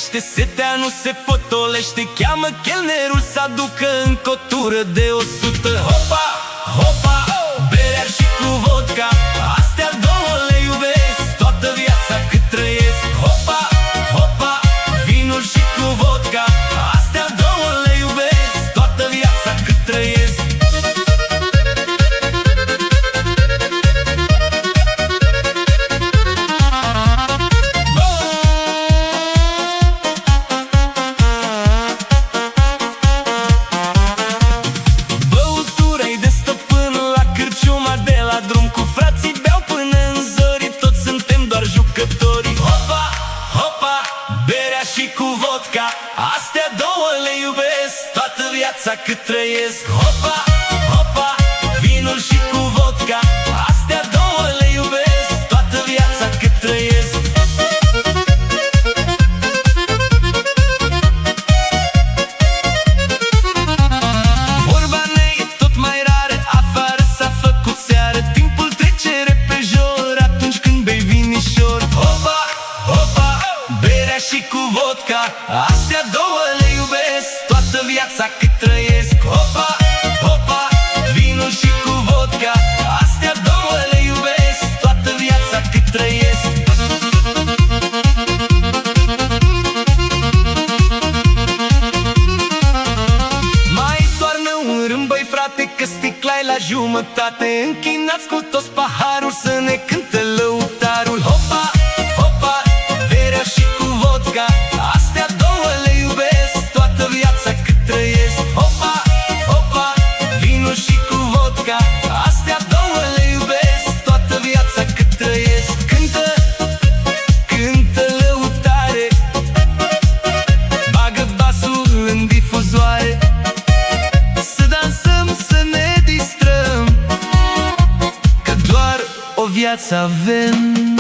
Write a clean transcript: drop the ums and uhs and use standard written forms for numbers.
privește, setea nu se potolește. Cheamă chelnerul să aducă încă o tură de 100. Hopa, hopa, berea și cu vodka, astea două le iubesc toată viața cât trăiesc. Hopa, hopa, vinul și cu vodka, astea două le iubesc toată viața cât trăiesc. Drum cu frații beau până în zori, toți suntem doar jucători. Hopa, hopa, berea și cu vodka, astea două le iubesc toată viața cât trăiesc. Hopa, hopa, vinul și cu vodka, astea două le iubesc toată viața cât trăiesc. Vorba ne e tot mai rară, afară s-a făcut seară, timpul trece repejor atunci când bei vinișor. Hopa, hopa, berea și cu vodka, astea două le iubesc toată viața cât trăiesc. Hopa, hopa, vinul și cu vodka, astea două le iubesc toată viața cât trăiesc. Mai toarnă un rând, băi frate, că sticla-i la jumătate. Închinați cu toți paharul să ne cânte lăutarul. Hopa, hopa, berea și cu vodka, astea două le iubesc toată viața cât trăiesc. Hopa, hopa, vinul și cu vodka, astea două le iubesc toată viața cât trăiesc. Cântă, cântă lăutare, bagă basul în difuzoare, să dansăm, să ne distrăm, că doar o viață avem.